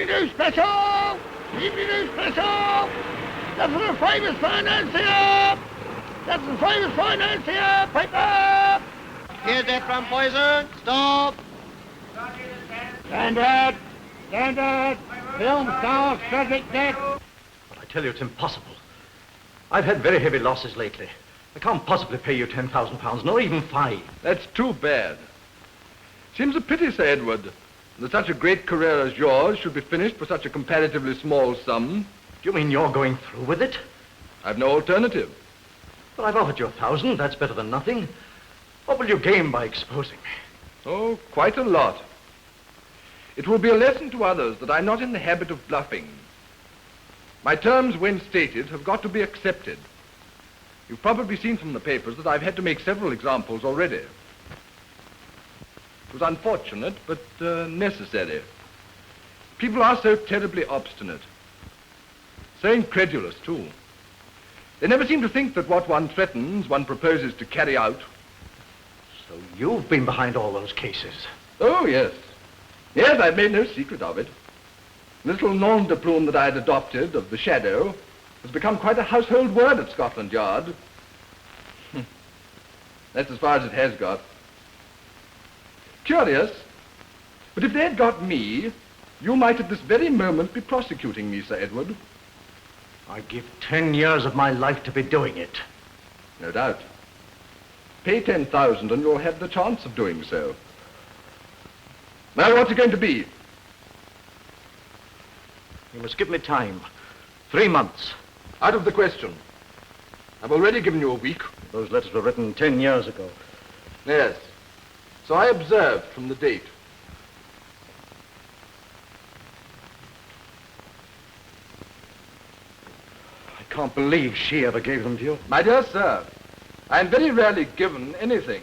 Evening news special! Evening news special! That's the famous financier! That's the famous financier! Paper! Here's that from poison. Stop! Standard! Standard! Film star tragic death! But I tell you, it's impossible. I've had very heavy losses lately. I can't possibly pay you £10,000, nor even 5. That's too bad. Seems a pity, Sir Edward, that such a great career as yours should be finished for such a comparatively small sum. Do you mean you're going through with it? I've no alternative. But I've offered you 1,000. That's better than nothing. What will you gain by exposing me? Oh, quite a lot. It will be a lesson to others that I'm not in the habit of bluffing. My terms, when stated, have got to be accepted. You've probably seen from the papers that I've had to make several examples already. It was unfortunate, but necessary. People are so terribly obstinate. So incredulous, too. They never seem to think that what one threatens, one proposes to carry out. So you've been behind all those cases? Oh, yes. Yes, I've made no secret of it. The little nom de plume that I had adopted of the shadow has become quite a household word at Scotland Yard. That's as far as it has got. Curious, but if they had got me, you might at this very moment be prosecuting me, Sir Edward. I'd give 10 years of my life to be doing it. No doubt. Pay 10,000 and you'll have the chance of doing so. Now, what's it going to be? You must give me time. 3 months. Out of the question. I've already given you a week. Those letters were written 10 years ago. Yes. So I observed from the date. I can't believe she ever gave them to you. My dear sir, I am very rarely given anything.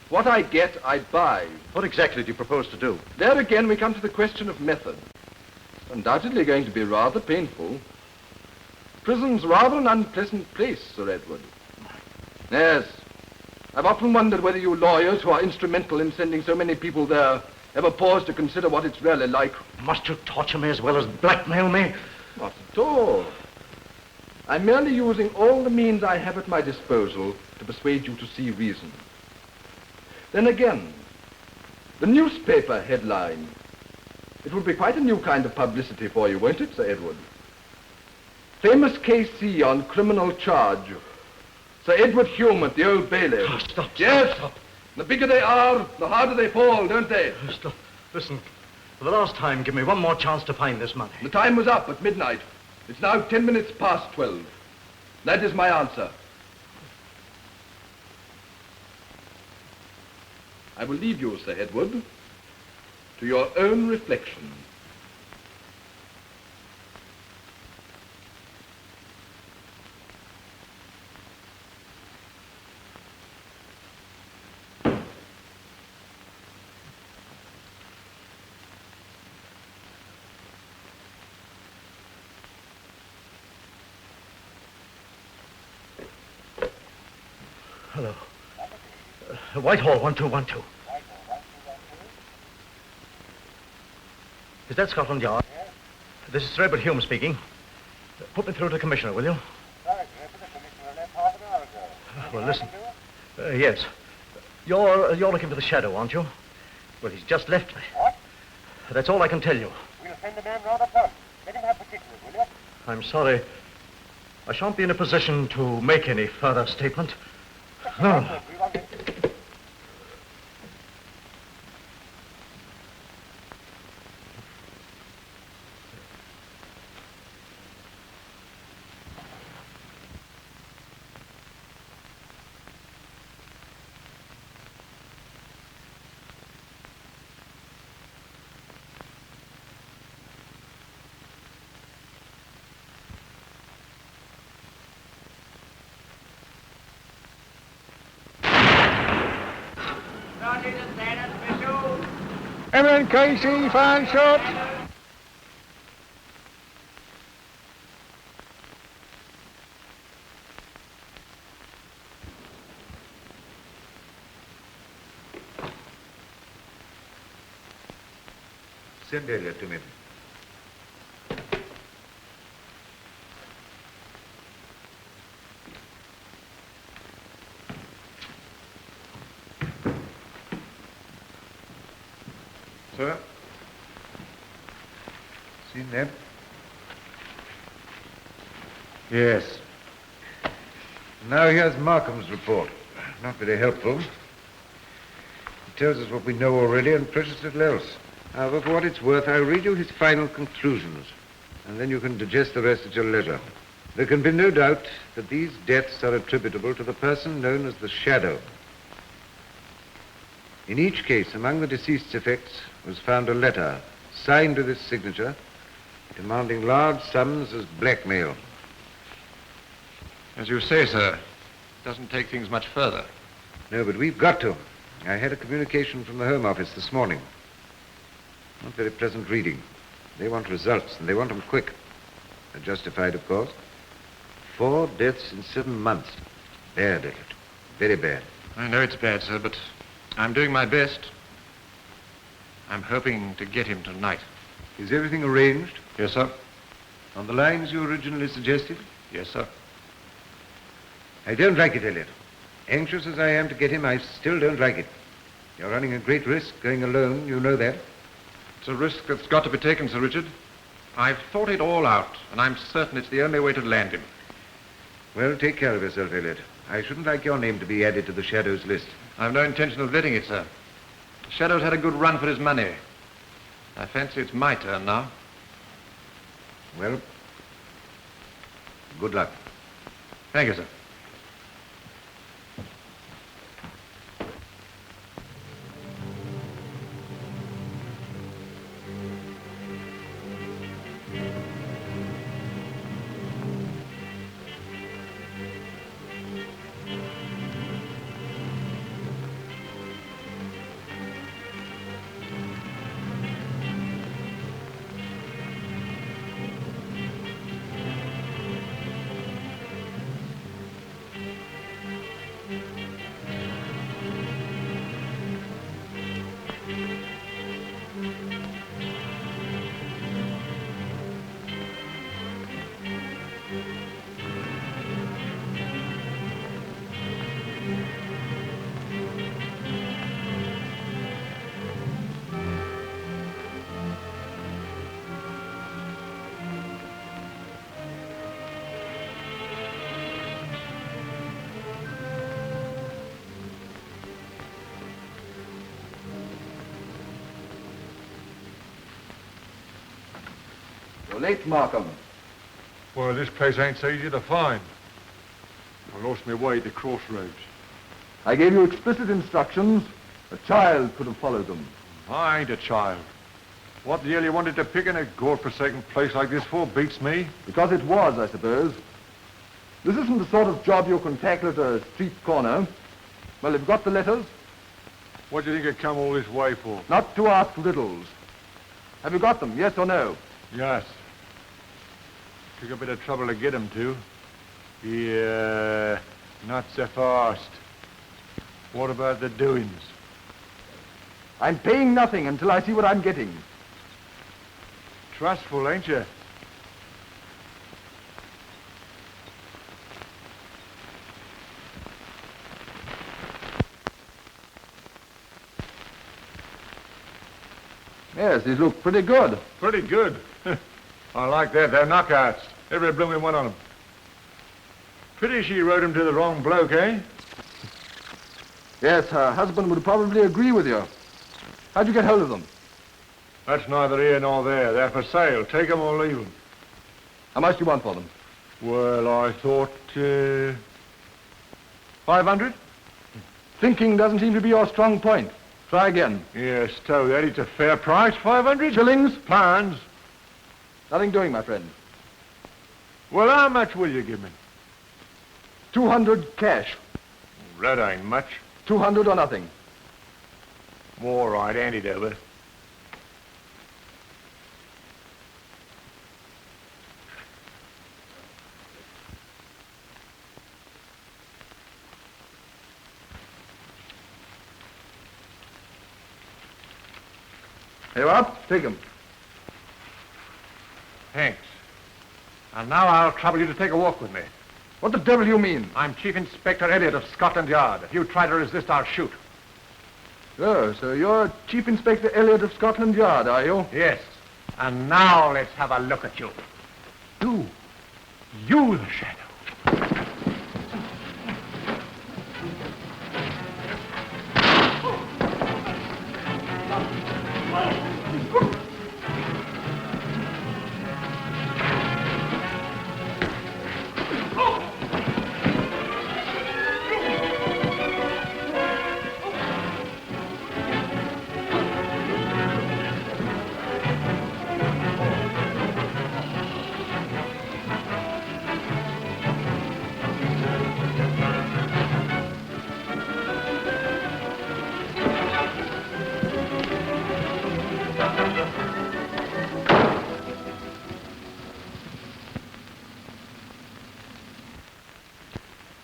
What I get, I buy. What exactly do you propose to do? There again we come to the question of method. It's undoubtedly going to be rather painful. Prison's rather an unpleasant place, Sir Edward. Yes. I've often wondered whether you lawyers who are instrumental in sending so many people there ever pause to consider what it's really like. Must you torture me as well as blackmail me? Not at all. I'm merely using all the means I have at my disposal to persuade you to see reason. Then again, the newspaper headline. It will be quite a new kind of publicity for you, won't it, Sir Edward? Famous KC on criminal charge. Sir Edward Hume at the Old Bailey. Oh, stop. Yes. Stop. The bigger they are, the harder they fall, don't they? Stop. Listen, for the last time, give me one more chance to find this money. The time was up at midnight. It's now 10 minutes past 12. That is my answer. I will leave you, Sir Edward, to your own reflection. Hello. Whitehall, 1212. Is that Scotland Yard? Yes. This is Sir Edward Hume speaking. Put me through to the Commissioner, will you? Sorry, sir, but the Commissioner left half an hour ago. Well, listen. Yes. You're looking for the shadow, aren't you? Well, he's just left me. What? That's all I can tell you. We'll send the man rather prompt. Let him have particulars, will you? I'm sorry. I shan't be in a position to make any further statement. No. We want him. MNKC fan shot. Send Elliot to me. Sir? Seen that? Yes. Now here's Markham's report. Not very helpful. It tells us what we know already and precious little else. However, for what it's worth, I'll read you his final conclusions, and then you can digest the rest at your leisure. There can be no doubt that these deaths are attributable to the person known as the Shadow. In each case, among the deceased's effects was found a letter signed with his signature demanding large sums as blackmail. As you say, sir, it doesn't take things much further. No, but we've got to. I had a communication from the Home Office this morning. Not very pleasant reading. They want results, and they want them quick. They're justified, of course. 4 deaths in 7 months. Bad, Elliot. Very bad. I know it's bad, sir, but I'm doing my best. I'm hoping to get him tonight. Is everything arranged? Yes, sir. On the lines you originally suggested? Yes, sir. I don't like it, Elliot. Anxious as I am to get him, I still don't like it. You're running a great risk going alone, you know that. It's a risk that's got to be taken, Sir Richard. I've thought it all out, and I'm certain it's the only way to land him. Well, take care of yourself, Elliot. I shouldn't like your name to be added to the Shadow's list. I've no intention of letting it, sir. The Shadow's had a good run for his money. I fancy it's my turn now. Well, good luck. Thank you, sir. You're late, Markham. Well, this place ain't so easy to find. I lost my way at the crossroads. I gave you explicit instructions. A child could have followed them. I ain't a child. What the hell you wanted to pick in a god-forsaken place like this for beats me. Because it was, I suppose. This isn't the sort of job you can tackle at a street corner. Well, have you got the letters? What do you think I'd come all this way for? Not to ask riddles. Have you got them, yes or no? Yes. Took a bit of trouble to get them to. Yeah, not so fast. What about the doings? I'm paying nothing until I see what I'm getting. Trustful, ain't you? Yes, these look pretty good. Pretty good. I like that. They're knockouts. Every blooming one on them. Pity she wrote them to the wrong bloke, eh? Yes, her husband would probably agree with you. How'd you get hold of them? That's neither here nor there. They're for sale. Take 'em or leave 'em. How much do you want for them? Well, I thought, 500? Thinking doesn't seem to be your strong point. Try again. Yes, stow that. It's a fair price, 500? Shillings? Pounds. Nothing doing, my friend. Well, how much will you give me? 200 cash. That ain't much. 200 or nothing. All right, hand it over. Here you are. Take them. Thanks. And now I'll trouble you to take a walk with me. What the devil do you mean? I'm Chief Inspector Elliot of Scotland Yard. If you try to resist, I'll shoot. Oh, so you're Chief Inspector Elliot of Scotland Yard, are you? Yes. And now let's have a look at you. You the shadow.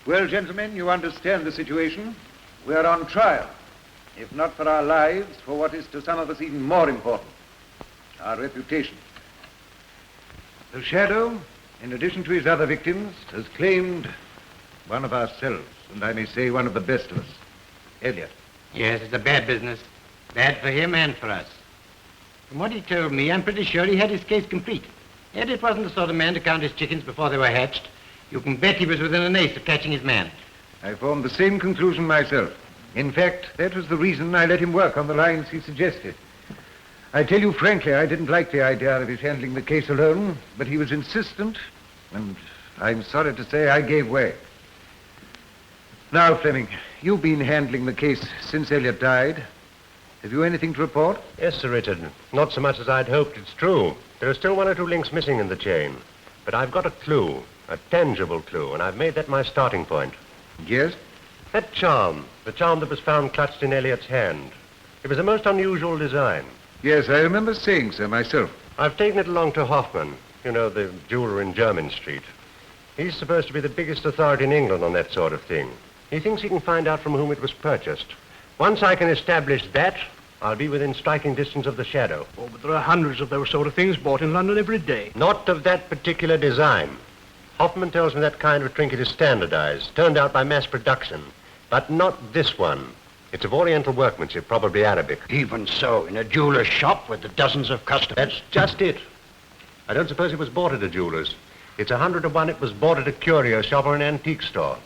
Well, gentlemen, you understand the situation. We are on trial. If not for our lives, for what is to some of us even more important, our reputation. The Shadow, in addition to his other victims, has claimed one of ourselves, and I may say one of the best of us, Elliot. Yes, it's a bad business. Bad for him and for us. From what he told me, I'm pretty sure he had his case complete. Elliot wasn't the sort of man to count his chickens before they were hatched. You can bet he was within an ace of catching his man. I formed the same conclusion myself. In fact, that was the reason I let him work on the lines he suggested. I tell you frankly, I didn't like the idea of his handling the case alone, but he was insistent, and I'm sorry to say I gave way. Now, Fleming, you've been handling the case since Elliot died. Have you anything to report? Yes, Sir Richard. Not so much as I'd hoped, it's true. There are still one or two links missing in the chain. But I've got a clue, a tangible clue, and I've made that my starting point. Yes? That charm, the charm that was found clutched in Elliot's hand. It was a most unusual design. Yes, I remember saying so myself. I've taken it along to Hoffman, you know, the jeweler in Jermyn Street. He's supposed to be the biggest authority in England on that sort of thing. He thinks he can find out from whom it was purchased. Once I can establish that, I'll be within striking distance of the Shadow. Oh, but there are hundreds of those sort of things bought in London every day. Not of that particular design. Hoffman tells me that kind of trinket is standardized, turned out by mass production. But not this one. It's of Oriental workmanship, probably Arabic. Even so, in a jeweler's shop with the dozens of customers. That's just it. I don't suppose it was bought at a jeweler's. It's 100 to 1 it was bought at a curio shop or an antique store.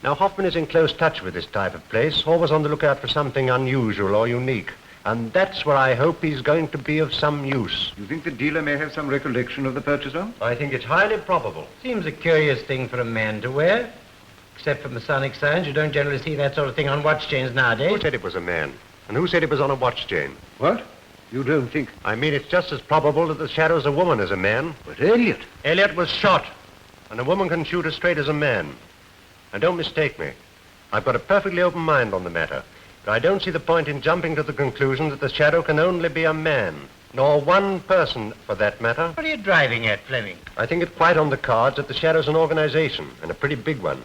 Now, Hoffman is in close touch with this type of place, always on the lookout for something unusual or unique. And that's where I hope he's going to be of some use. You think the dealer may have some recollection of the purchaser? I think it's highly probable. Seems a curious thing for a man to wear. Except for Masonic signs, you don't generally see that sort of thing on watch chains nowadays. Who said it was a man? And who said it was on a watch chain? What? You don't think... I mean, it's just as probable that the Shadow's a woman as a man. But Elliot... Elliot was shot, and a woman can shoot as straight as a man. And don't mistake me. I've got a perfectly open mind on the matter, but I don't see the point in jumping to the conclusion that the Shadow can only be a man, nor one person, for that matter. What are you driving at, Fleming? I think it quite on the cards that the Shadow's an organization, and a pretty big one.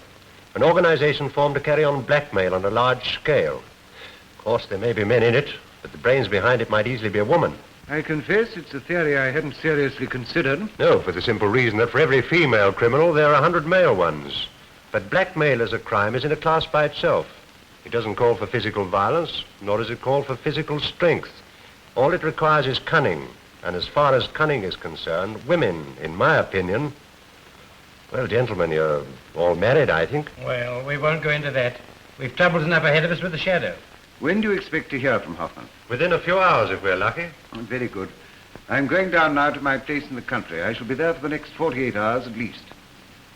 An organization formed to carry on blackmail on a large scale. Of course, there may be men in it, but the brains behind it might easily be a woman. I confess it's a theory I hadn't seriously considered. No, for the simple reason that for every female criminal, there are 100 male ones. But blackmail as a crime is in a class by itself. It doesn't call for physical violence, nor does it call for physical strength. All it requires is cunning. And as far as cunning is concerned, women, in my opinion... Well, gentlemen, you're all married, I think. Well, we won't go into that. We've troubles enough ahead of us with the Shadow. When do you expect to hear from Hoffman? Within a few hours, if we're lucky. Oh, very good. I'm going down now to my place in the country. I shall be there for the next 48 hours at least.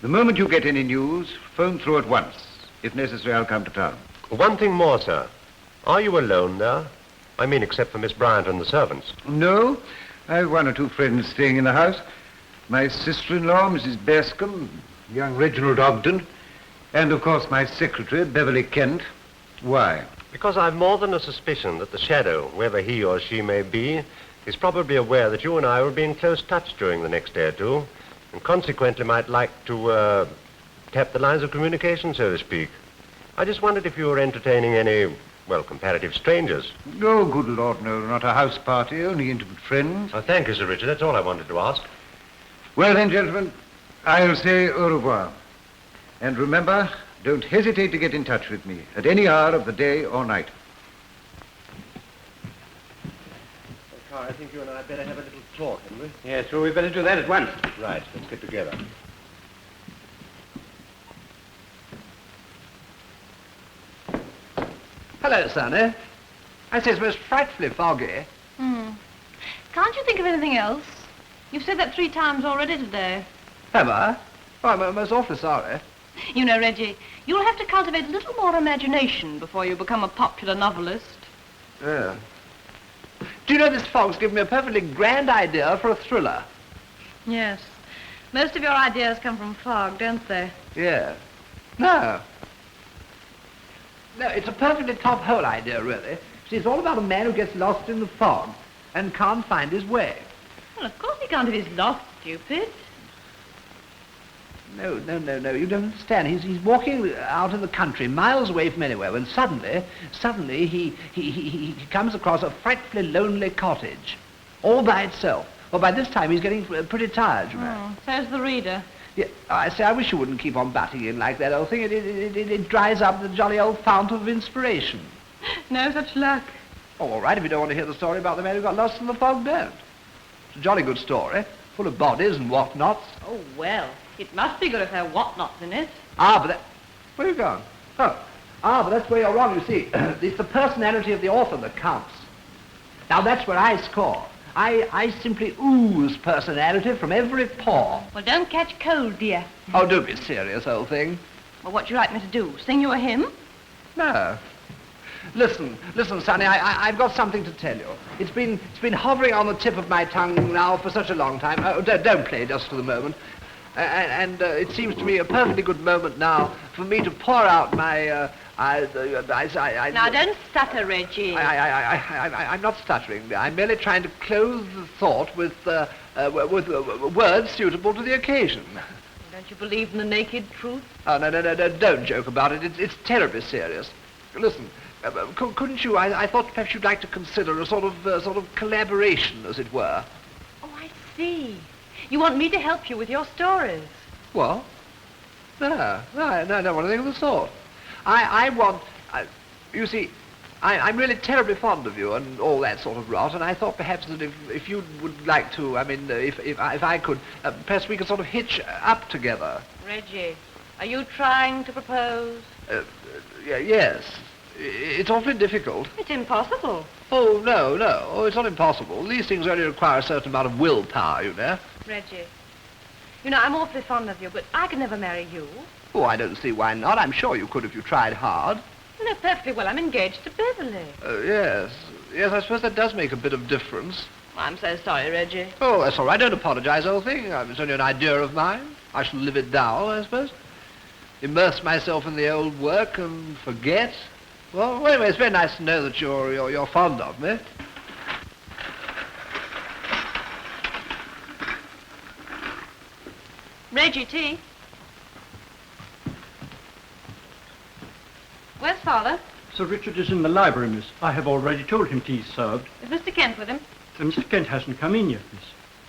The moment you get any news, phone through at once. If necessary, I'll come to town. One thing more, sir. Are you alone there? I mean, except for Miss Bryant and the servants. No. I have one or two friends staying in the house. My sister-in-law, Mrs. Bascom, young Reginald Ogden, and, of course, my secretary, Beverly Kent. Why? Because I've more than a suspicion that the Shadow, whoever he or she may be, is probably aware that you and I will be in close touch during the next day or two, and consequently might like to, tap the lines of communication, so to speak. I just wondered if you were entertaining any, well, comparative strangers. Oh, good Lord, no, not a house party, only intimate friends. Oh, thank you, Sir Richard. That's all I wanted to ask. Well then, gentlemen, I'll say au revoir. And remember, don't hesitate to get in touch with me at any hour of the day or night. I think you and I had better have a little talk, hadn't we? Yes, well, we'd better do that at once. Right, let's get together. Hello, Sonny. I say it's most frightfully foggy. Can't you think of anything else? You've said that 3 times already today. Have I? Oh, I'm most awfully sorry. You know, Reggie, you'll have to cultivate a little more imagination before you become a popular novelist. Yeah. Do you know this fog's given me a perfectly grand idea for a thriller? Yes. Most of your ideas come from fog, don't they? Yeah. No. No, it's a perfectly top-hole idea, really. See, it's all about a man who gets lost in the fog and can't find his way. Well, of course he can't if he's lost, stupid. No, you don't understand. He's walking out in the country, miles away from anywhere, when suddenly he comes across a frightfully lonely cottage, all by itself. Well, by this time he's getting pretty tired, you know. So's the reader. Yeah, I say, I wish you wouldn't keep on butting in like that old thing. It dries up the jolly old fount of inspiration. No such luck. Oh, all right, if you don't want to hear the story about the man who got lost in the fog, don't. It's a jolly good story, full of bodies and whatnots. Oh, well, it must be good if there are whatnots in it. Ah, but that... Where are you going? Oh, but that's where you're wrong, you see. It's the personality of the author that counts. Now, that's where I score. I simply ooze personality from every pore. Well, don't catch cold, dear. Oh, don't be serious, old thing. Well, what do you like me to do? Sing you a hymn? No. Listen, Sonny, I've got something to tell you. It's been hovering on the tip of my tongue now for such a long time. Oh, don't play just for the moment. And it seems to me a perfectly good moment now for me to pour out my... Now, don't stutter, Reggie. I'm not stuttering. I'm merely trying to close the thought with words suitable to the occasion. Don't you believe in the naked truth? Oh, no, don't joke about it. It's terribly serious. Listen, couldn't you, I thought perhaps you'd like to consider a sort of collaboration, as it were. Oh, I see. You want me to help you with your stories? What? No, I don't want anything of the sort. You see, I'm really terribly fond of you and all that sort of rot, and I thought perhaps that if you would like to, I mean, if I could, perhaps we could sort of hitch up together. Reggie, are you trying to propose? Yes. It's awfully difficult. It's impossible. Oh, no. Oh, it's not impossible. These things only require a certain amount of willpower, you know. Reggie, you know, I'm awfully fond of you, but I could never marry you. Oh, I don't see why not. I'm sure you could if you tried hard. You know perfectly well I'm engaged to Beverly. Yes, I suppose that does make a bit of difference. I'm so sorry, Reggie. Oh, that's all right. Don't apologize, old thing. It's only an idea of mine. I shall live it down, I suppose. Immerse myself in the old work and forget. Well, anyway, it's very nice to know that you're fond of me. Reggie, tea. Where's Father? Sir Richard is in the library, miss. I have already told him tea's served. Is Mr. Kent with him? Mr. Kent hasn't come in yet, miss.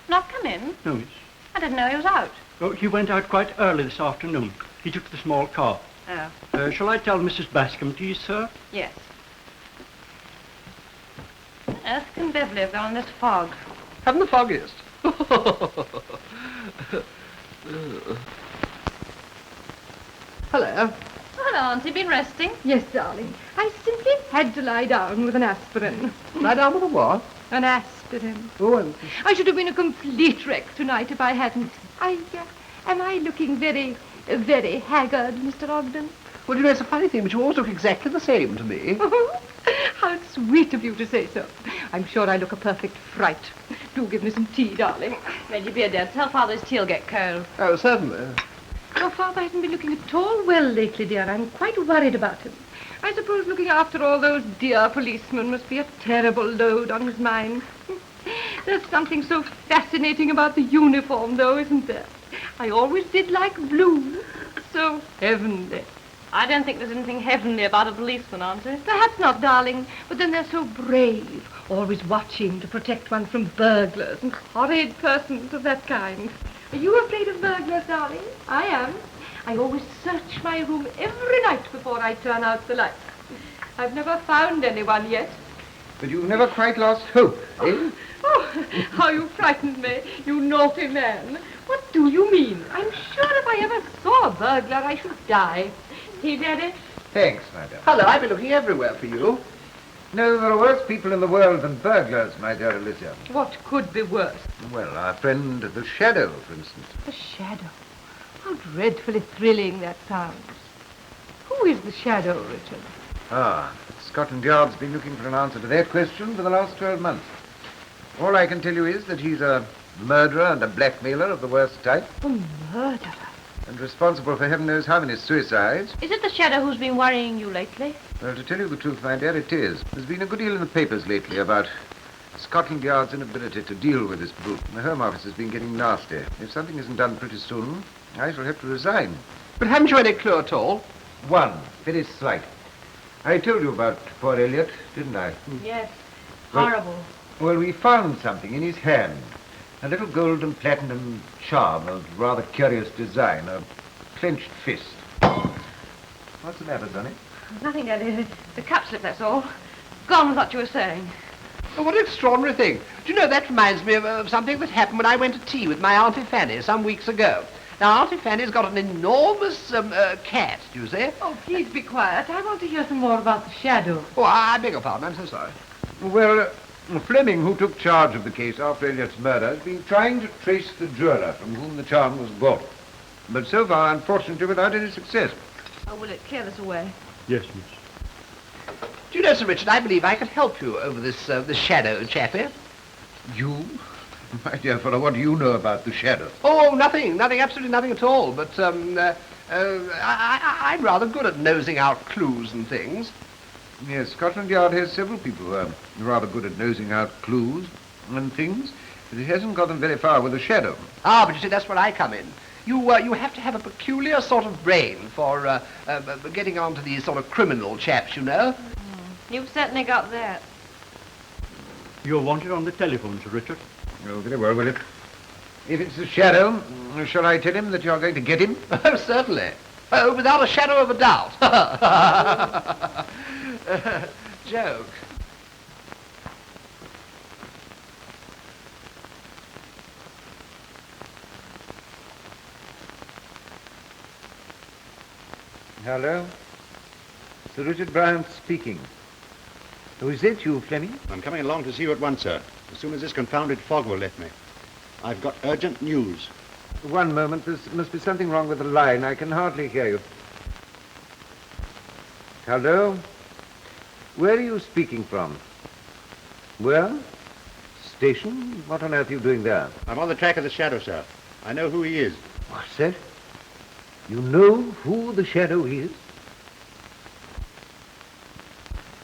Not come in? No, miss. I didn't know he was out. Oh, he went out quite early this afternoon. He took the small car. Oh. Shall I tell Mrs. Bascom tea's served? Yes. Earth and Beverly have gone in this fog. Haven't the foggiest. Hello. Hello, Auntie. Been resting? Yes, darling. I simply had to lie down with an aspirin. Lie down with a what? An aspirin. Oh, I should have been a complete wreck tonight if I hadn't. Am I looking very haggard, Mr. Ogden? Well, you know, it's a funny thing, but you always look exactly the same to me. How sweet of you to say so. I'm sure I look a perfect fright. Do give me some tea, darling. Reggie, be a dear. Tell Father his tea'll get cold. Oh, certainly. Your father hasn't been looking at all well lately, dear. I'm quite worried about him. I suppose looking after all those dear policemen must be a terrible load on his mind. There's something so fascinating about the uniform, though, isn't there? I always did like blue. So heavenly. I don't think there's anything heavenly about a policeman, Auntie. Perhaps not, darling, but then they're so brave, always watching to protect one from burglars and horrid persons of that kind. Are you afraid of burglars, darling? I am. I always search my room every night before I turn out the lights. I've never found anyone yet. But you've never quite lost hope, eh? Oh, how you frightened me, you naughty man. What do you mean? I'm sure if I ever saw a burglar, I should die. See, Daddy? Thanks, madam. Hello, I've been looking everywhere for you. No, there are worse people in the world than burglars, my dear Alicia. What could be worse? Well, our friend the Shadow, for instance. The Shadow? How dreadfully thrilling that sounds. Who is the Shadow, Richard? Ah, Scotland Yard's been looking for an answer to that question for the last 12 months. All I can tell you is that he's a murderer and a blackmailer of the worst type. A murderer? And responsible for heaven knows how many suicides. Is it the Shadow who's been worrying you lately? Well, to tell you the truth, my dear, it is. There's been a good deal in the papers lately about Scotland Yard's inability to deal with this brute. The Home Office has been getting nasty. If something isn't done pretty soon, I shall have to resign. But haven't you any clue at all? One, very slight. I told you about poor Elliot, didn't I? Yes. Well- Horrible. Well, we found something in his hand. A little gold and platinum charm of rather curious design, a clenched fist. What's the matter, Sonny? Nothing, Daddy. The cup slip, that's all. Gone with what you were saying. Oh, what an extraordinary thing. Do you know, that reminds me of something that happened when I went to tea with my Auntie Fanny some weeks ago. Now, Auntie Fanny's got an enormous cat, do you see? Oh, please be quiet. I want to hear some more about the Shadow. Oh, I beg your pardon. I'm so sorry. Well, Fleming, who took charge of the case after Elliot's murder, has been trying to trace the jeweler from whom the charm was bought. But so far, unfortunately, without any success. Oh, will it clear this away? Yes, miss. Do you know, Sir Richard, I believe I could help you over this Shadow, chappie. You? My dear fellow, what do you know about the Shadow? Oh, nothing, absolutely nothing at all. But I'm rather good at nosing out clues and things. Yes, Scotland Yard has several people who are rather good at nosing out clues and things, but it hasn't got them very far with the Shadow. Ah, but you see, that's where I come in. You have to have a peculiar sort of brain for getting onto these sort of criminal chaps, you know. You've certainly got that. You're wanted on the telephone, Sir Richard. Oh, very well, will it? If it's the Shadow, shall I tell him that you're going to get him? Oh, certainly. Oh, without a shadow of a doubt. Joke. Hello? Sir Richard Bryant speaking. Oh, is that you, Fleming? I'm coming along to see you at once, sir, as soon as this confounded fog will lift me. I've got urgent news. One moment. There must be something wrong with the line. I can hardly hear you. Hello? Where are you speaking from? Where? Station? What on earth are you doing there? I'm on the track of the Shadow, sir. I know who he is. What's that? You know who the Shadow is?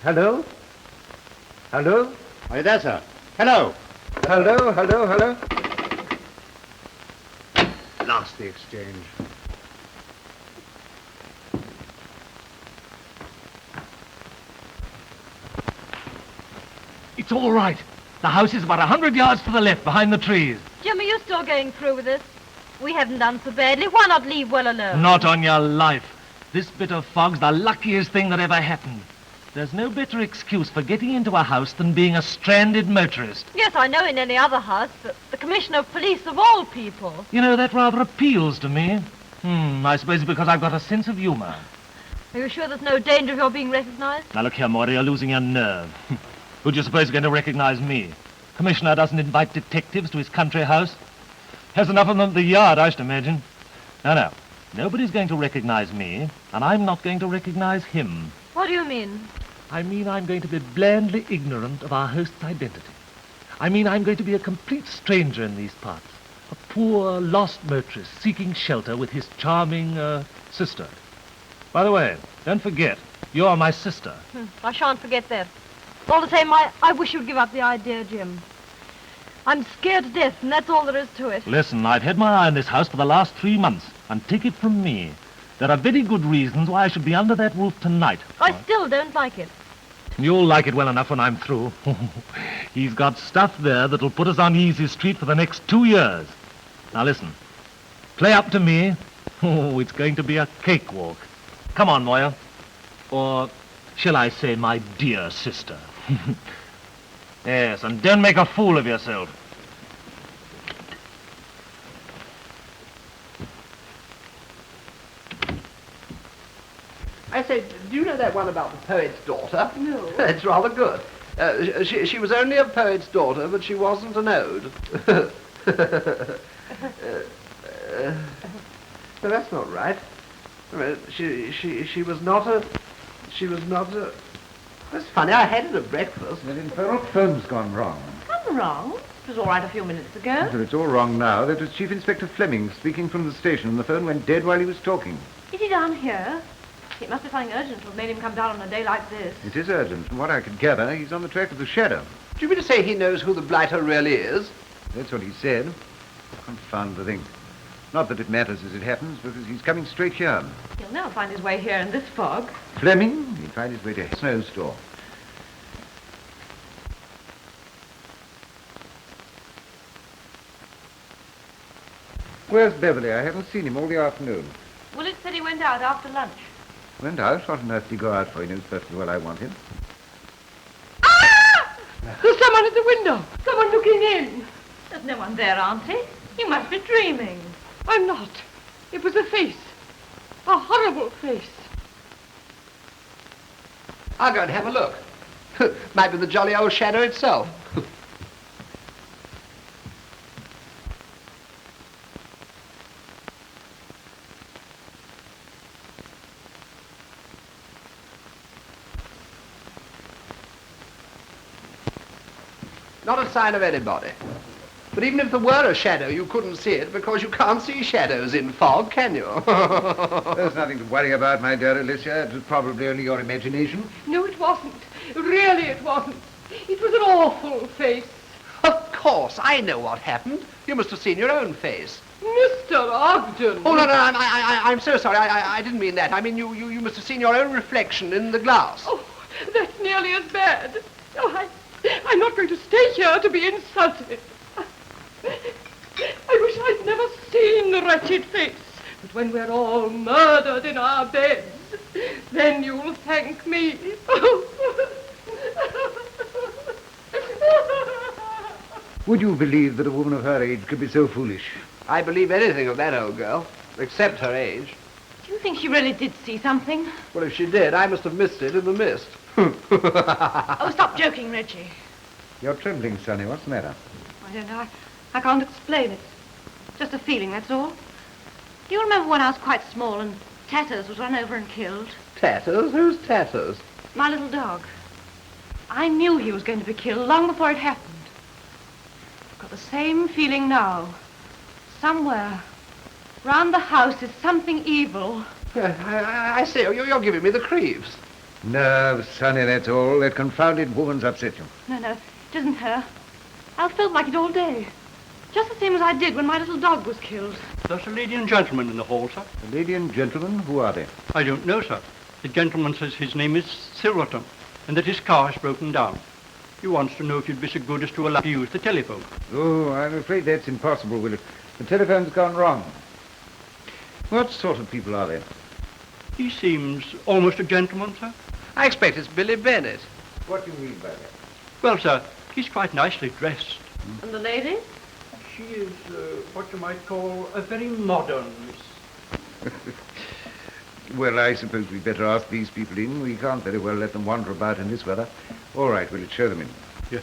Hello? Hello? Are you there, sir? Hello! Hello, hello, hello? Lost the exchange. It's all right. The house is about 100 yards to the left, behind the trees. Jim, are you still going through with this? We haven't done so badly. Why not leave well alone? Not on your life. This bit of fog's the luckiest thing that ever happened. There's no better excuse for getting into a house than being a stranded motorist. Yes, I know in any other house, but the Commissioner of Police of all people. You know, that rather appeals to me. I suppose it's because I've got a sense of humor. Are you sure there's no danger of your being recognized? Now, look here, Moira, you're losing your nerve. Who do you suppose is going to recognize me? Commissioner doesn't invite detectives to his country house. Has enough of them at the yard, I should imagine. No. Nobody's going to recognize me, and I'm not going to recognize him. What do you mean? I mean I'm going to be blandly ignorant of our host's identity. I mean I'm going to be a complete stranger in these parts. A poor, lost motorist seeking shelter with his charming, sister. By the way, don't forget, you're my sister. I shan't forget that. All the same, I wish you'd give up the idea, Jim. I'm scared to death, and that's all there is to it. Listen, I've had my eye on this house for the last 3 months, and take it from me, there are very good reasons why I should be under that roof tonight. I still don't like it. You'll like it well enough when I'm through. He's got stuff there that'll put us on easy street for the next 2 years. Now listen, play up to me. Oh, it's going to be a cakewalk. Come on, Moya. Or shall I say my dear sister? Yes, and don't make a fool of yourself. I say, do you know that one about the poet's daughter? No. It's rather good. She was only a poet's daughter, but she wasn't an ode. No, that's not right. I mean, she was not a... That's funny, I had it at breakfast. That infernal phone's gone wrong. Gone wrong? It was all right a few minutes ago. So it's all wrong now. That was Chief Inspector Fleming speaking from the station, and the phone went dead while he was talking. Is he down here? It must be something urgent what made him come down on a day like this. It is urgent. From what I could gather, he's on the track of the shadow. Do you mean to say he knows who the blighter really is? That's what he said. Confound the thing. Not that it matters as it happens, because he's coming straight here. He'll never find his way here in this fog. Fleming, he'd find his way to a snowstorm. Where's Beverly? I haven't seen him all the afternoon. Willett said he went out after lunch. Went out? What on earth did he go out for? He knows perfectly well I want him. There's someone at the window. Someone looking in. There's no one there, Auntie. You must be dreaming. I'm not. It was a face. A horrible face. I'll go and have a look. Might be the jolly old shadow itself. Not a sign of anybody. But even if there were a shadow, you couldn't see it because you can't see shadows in fog, can you? There's nothing to worry about, my dear Alicia. It was probably only your imagination. No, it wasn't. Really, it wasn't. It was an awful face. Of course, I know what happened. You must have seen your own face. Mr. Ogden. Oh, no, I'm so sorry. I didn't mean that. I mean, you must have seen your own reflection in the glass. Oh, that's nearly as bad. Oh, I'm not going to stay here to be insulted. I wish I'd never seen the wretched face. But when we're all murdered in our beds, then you'll thank me. Would you believe that a woman of her age could be so foolish? I believe anything of that old girl, except her age. Do you think she really did see something? Well, if she did, I must have missed it in the mist. Oh, stop joking, Reggie. You're trembling, Sonny. What's the matter? I don't know. I can't explain it. Just a feeling, that's all. Do you remember when I was quite small and Tatters was run over and killed? Tatters? Who's Tatters? My little dog. I knew he was going to be killed long before it happened. I've got the same feeling now. Somewhere, round the house is something evil. I say, you're giving me the creeps. No, Sonny, that's all. That confounded woman's upset you. No, it isn't her. I've felt like it all day. Just the same as I did when my little dog was killed. There's a lady and gentleman in the hall, sir. A lady and gentleman? Who are they? I don't know, sir. The gentleman says his name is Silverton and that his car is broken down. He wants to know if you'd be so good as to allow him to use the telephone. Oh, I'm afraid that's impossible, Willett. The telephone's gone wrong. What sort of people are they? He seems almost a gentleman, sir. I expect it's Billy Bennett. What do you mean by that? Well, sir, he's quite nicely dressed. And the lady? She is what you might call a very modern miss. Well, I suppose we'd better ask these people in. We can't very well let them wander about in this weather. All right, Willett, show them in. Yes.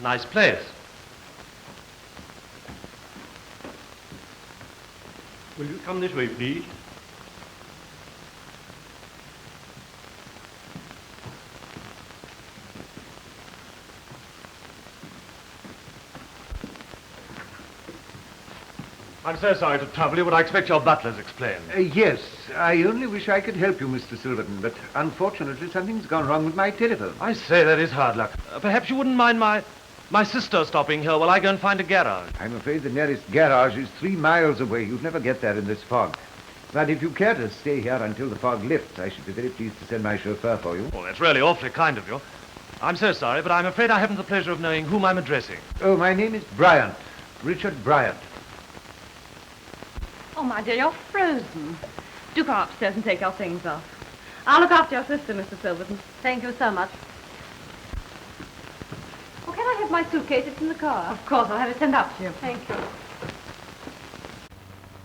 Nice place. Will you come this way, please? I'm so sorry to trouble you, but I expect your butler's explained. Yes, I only wish I could help you, Mr. Silverton, but unfortunately something's gone wrong with my telephone. I say, that is hard luck. Perhaps you wouldn't mind my sister stopping here while I go and find a garage. I'm afraid the nearest garage is 3 miles away. You'd never get there in this fog. But if you care to stay here until the fog lifts, I should be very pleased to send my chauffeur for you. Oh, that's really awfully kind of you. I'm so sorry, but I'm afraid I haven't the pleasure of knowing whom I'm addressing. Oh, my name is Bryant. Richard Bryant. Oh, my dear, you're frozen. Do come upstairs and take our things off. I'll look after your sister, Mr. Silverton. Thank you so much. Oh, can I have my suitcase? It's in the car. Of course, I'll have it sent up to you. Thank you.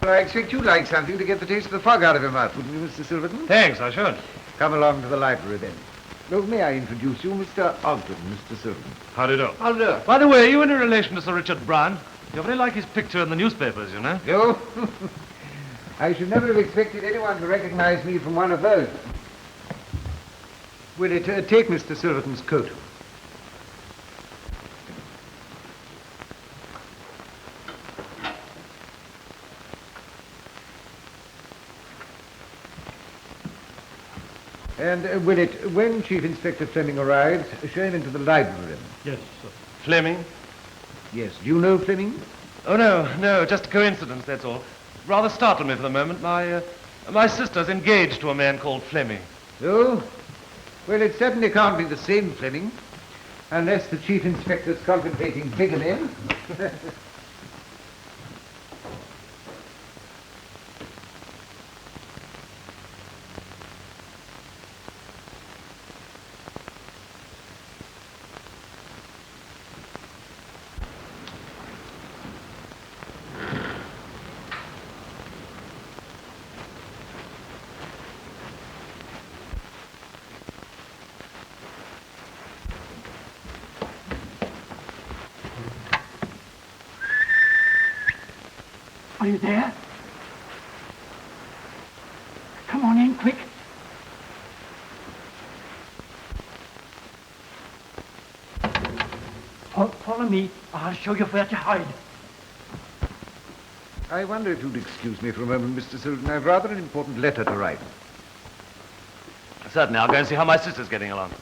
Well, I expect you'd like something to get the taste of the fog out of your mouth, wouldn't you, Mr. Silverton? Thanks, I should. Come along to the library, then. No, may I introduce you, Mr. Ogden, Mr. Silverton? How do you do? How do you do? By the way, are you in relation to Sir Richard Bryan? You're very like his picture in the newspapers, you know. You? I should never have expected anyone to recognize me from one of those. Will it take Mr. Silverton's coat? And will it, when Chief Inspector Fleming arrives, show him into the library? Yes, sir. Fleming? Yes. Do you know Fleming? Oh, no, just a coincidence, that's all. Rather startled me for the moment. My sister's engaged to a man called Fleming. Oh? Well, it certainly can't be the same Fleming, unless the Chief Inspector's contemplating bigamy. Are you there? Come on in, quick. Follow me. I'll show you where to hide. I wonder if you'd excuse me for a moment, Mr. Silverton. I've rather an important letter to write. Certainly, I'll go and see how my sister's getting along.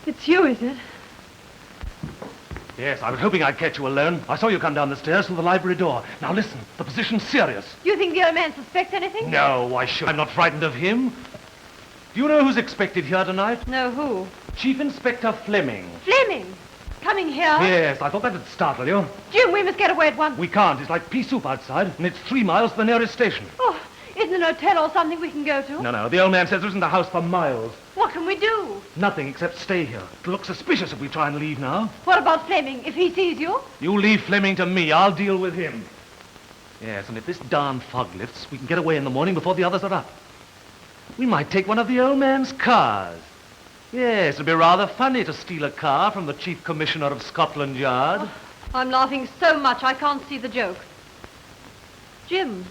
It's you, is it? Yes, I was hoping I'd catch you alone. I saw you come down the stairs from the library door. Now listen, the position's serious. Do you think the old man suspects anything? No, why should I? I'm not frightened of him. Do you know who's expected here tonight? No, who? Chief Inspector Fleming. Fleming? Coming here? Yes, I thought that'd startle you. Jim, we must get away at once. We can't. It's like pea soup outside, and it's 3 miles to the nearest station. Oh, isn't there an hotel or something we can go to? No, the old man says there isn't a house for miles. What can we do? Nothing except stay here. It'll look suspicious if we try and leave now. What about Fleming? If he sees you? You leave Fleming to me. I'll deal with him. Yes, and if this darn fog lifts, we can get away in the morning before the others are up. We might take one of the old man's cars. Yes, it'd be rather funny to steal a car from the Chief Commissioner of Scotland Yard. Oh, I'm laughing so much I can't see the joke. Jim,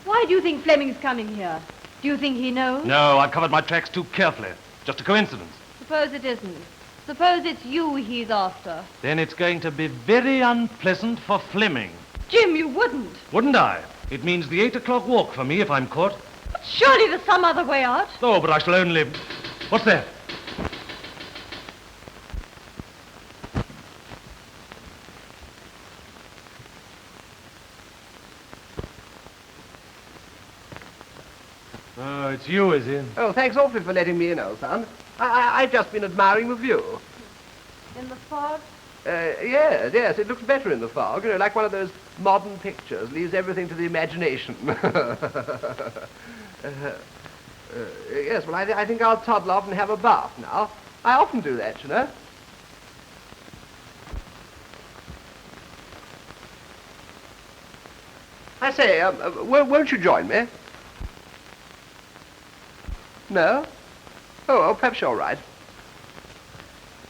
why do you think Fleming's coming here? Do you think he knows? No, I've covered my tracks too carefully. Just a coincidence. Suppose it isn't. Suppose it's you he's after. Then it's going to be very unpleasant for Fleming. Jim, you wouldn't. Wouldn't I? It means the 8 o'clock walk for me if I'm caught. But surely there's some other way out. Oh, but I shall only... What's that? Oh, it's you, is it? Oh, thanks awfully for letting me in, old son. I've just been admiring the view. In the fog? Yes, it looks better in the fog. You know, like one of those modern pictures, leaves everything to the imagination. Yes, well, I think I'll toddle off and have a bath now. I often do that, you know. I say, won't you join me? No? Oh, perhaps you're right.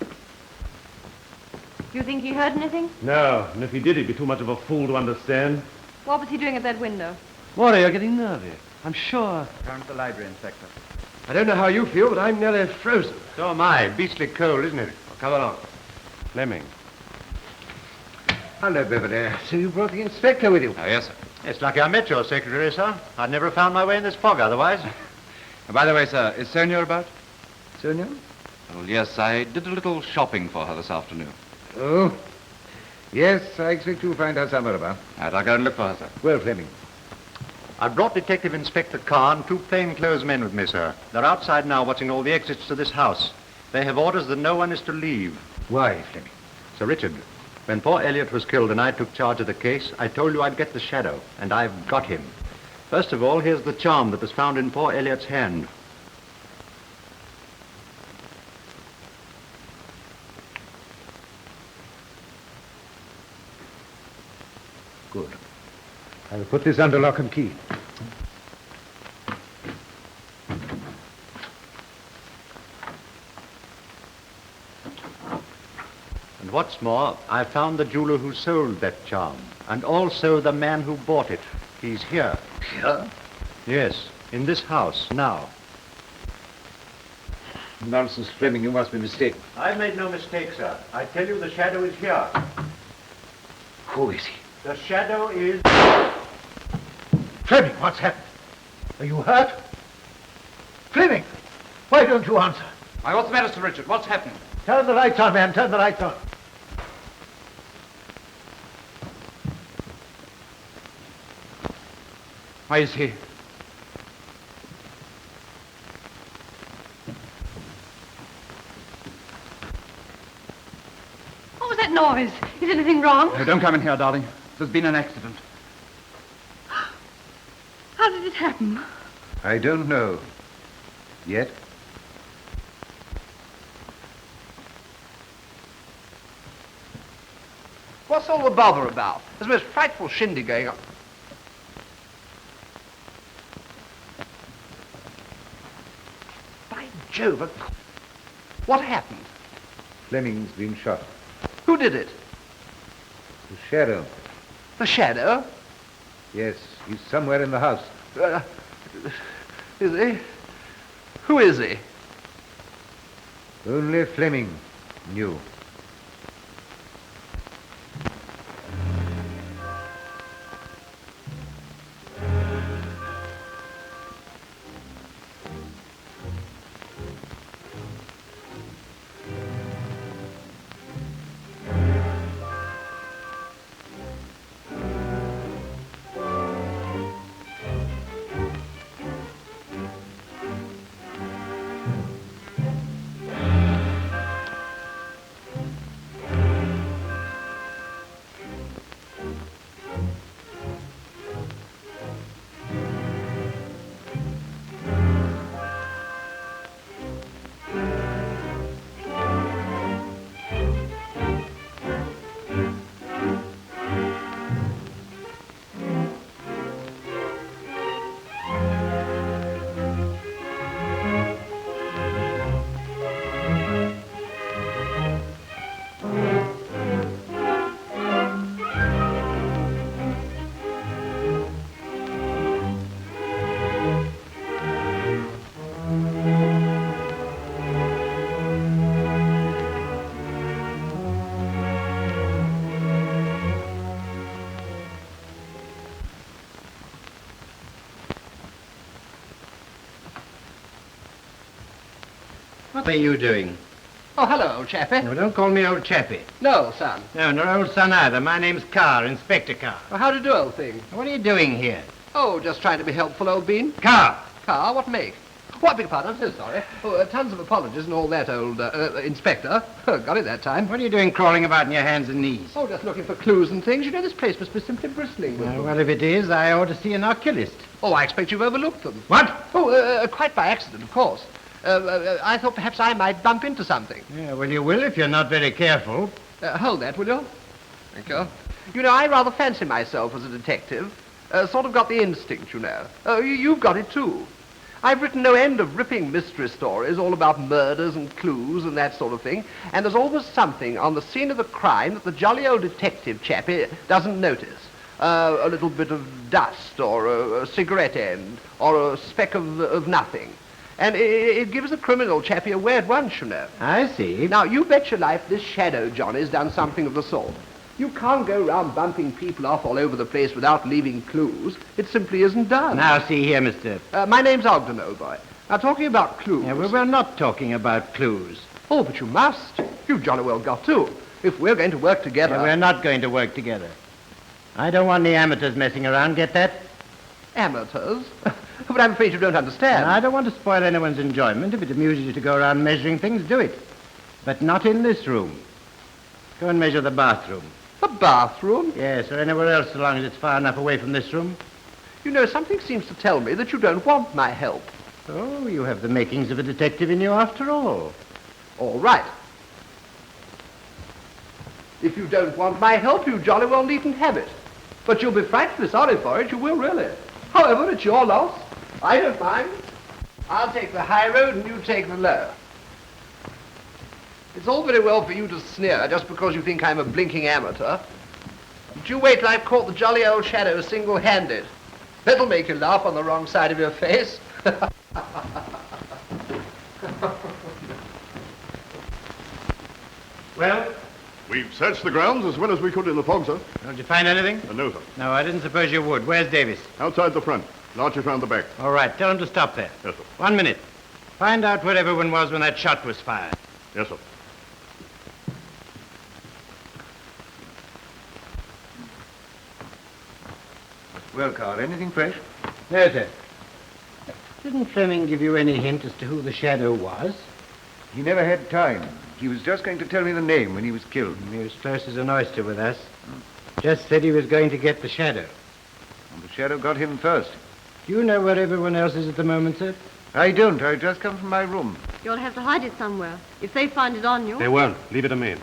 Do you think he heard anything? No, and if he did, he'd be too much of a fool to understand. What was he doing at that window? What, you're getting nervy. I'm sure. Come to the library, Inspector. I don't know how you feel, but I'm nearly frozen. So am I. Beastly cold, isn't it? Well, come along. Fleming. Hello, Beverly. So you brought the inspector with you? Oh, yes, sir. It's lucky I met your secretary, sir. I'd never have found my way in this fog otherwise. By the way, sir, is Sonia about? Sonia? Well, yes, I did a little shopping for her this afternoon. Oh, yes, I expect you'll find her somewhere about. Right, I'll go and look for her, sir. Well, Fleming. I brought Detective Inspector Carr and 2 plainclothes men with me, sir. They're outside now watching all the exits to this house. They have orders that no one is to leave. Why, Fleming? Sir Richard, when poor Elliot was killed and I took charge of the case, I told you I'd get the shadow, and I've got him. First of all, here's the charm that was found in poor Elliot's hand. Good. I'll put this under lock and key. And what's more, I found the jeweler who sold that charm, and also the man who bought it. He's here. Here? Yes, in this house, now. Nonsense, Fleming, you must be mistaken. I've made no mistake, sir. I tell you the shadow is here. Who is he? The shadow is... Fleming, what's happened? Are you hurt? Fleming, why don't you answer? Why, what's the matter, Sir Richard? What's happened? Turn the lights on, man. Turn the lights on. Why is he? What was that noise? Is anything wrong? Don't come in here, darling. There's been an accident. How did it happen? I don't know. Yet. What's all the bother about? There's a most frightful shindy going on. By Jove, what happened? Fleming's been shot. Who did it? The shadow. The shadow? Yes, he's somewhere in the house. Is he? Who is he? Only Fleming knew. What are you doing? Oh, hello, old chappie. No, don't call me old chappie. No, son. No, nor old son either. My name's Carr, Inspector Carr. Well, how do you do, old thing? What are you doing here? Oh, just trying to be helpful, old bean. Carr! Car? What make? Oh, I beg your pardon. I'm so sorry. Oh, tons of apologies and all that, old Inspector. Got it that time. What are you doing crawling about on your hands and knees? Oh, just looking for clues and things. You know, this place must be simply bristling with them. Well, if it is, I ought to see an oculist. Oh, I expect you've overlooked them. What? Oh, quite by accident, of course. I thought perhaps I might bump into something. Yeah, well, you will if you're not very careful. Hold that, will you? Thank you. You know, I rather fancy myself as a detective. Sort of got the instinct, you know. You've got it, too. I've written no end of ripping mystery stories all about murders and clues and that sort of thing, and there's always something on the scene of the crime that the jolly old detective chappie doesn't notice. A little bit of dust, or a cigarette end, or a speck of nothing. And it gives the criminal chappie a way at once, you know. I see. Now, you bet your life this shadow Johnny's done something of the sort. You can't go round bumping people off all over the place without leaving clues. It simply isn't done. Now, see here, mister. My name's Ogden, old boy. Now, talking about clues... Yeah, well, we're not talking about clues. Oh, but you must. You've jolly well got to. If we're going to work together... Yeah, we're not going to work together. I don't want any amateurs messing around, get that? Amateurs? But I'm afraid you don't understand. I don't want to spoil anyone's enjoyment. If it amuses you to go around measuring things, do it. But not in this room. Go and measure the bathroom. A bathroom? Yes, or anywhere else, so long as it's far enough away from this room. You know, something seems to tell me that you don't want my help. Oh, you have the makings of a detective in you after all. All right. If you don't want my help, you jolly well needn't have it. But you'll be frightfully sorry for it, you will really. However, it's your loss. I don't mind. I'll take the high road and you take the low. It's all very well for you to sneer just because you think I'm a blinking amateur. But you wait till I've caught the jolly old shadow single-handed. That'll make you laugh on the wrong side of your face. Well? We've searched the grounds as well as we could in the fog, sir. Did you find anything? No, sir. No, I didn't suppose you would. Where's Davis? Outside the front. Larches round the back. All right, tell him to stop there. Yes, sir. 1 minute. Find out where everyone was when that shot was fired. Yes, sir. Well, Carl, anything fresh? No, sir. Didn't Fleming give you any hint as to who the shadow was? He never had time. He was just going to tell me the name when he was killed. He was close as an oyster with us. Just said he was going to get the shadow. And the shadow got him first. Do you know where everyone else is at the moment, sir? I don't. I just come from my room. You'll have to hide it somewhere. If they find it on you... They won't. Leave it to me.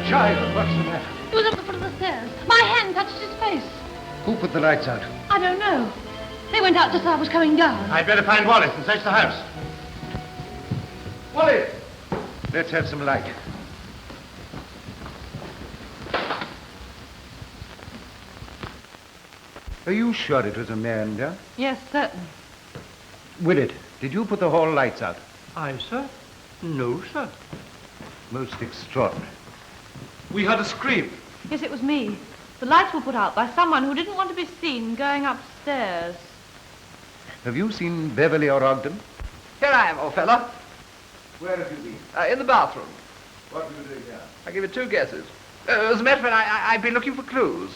Child, what's the matter? He was up the foot of the stairs. My hand touched his face. Who put the lights out? I don't know. They went out just as I was coming down. I'd better find Wallace and search the house. Wallace! Let's have some light. Are you sure it was a man, dear? Yes, certainly. Willett, did you put the hall lights out? Aye, sir. No, sir. Most extraordinary. We heard a scream. Yes, it was me. The lights were put out by someone who didn't want to be seen going upstairs. Have you seen Beverly or Ogden? Here I am, old fella. Where have you been? In the bathroom. What are you doing here? I'll give you 2 guesses. As a matter of fact, I've been looking for clues.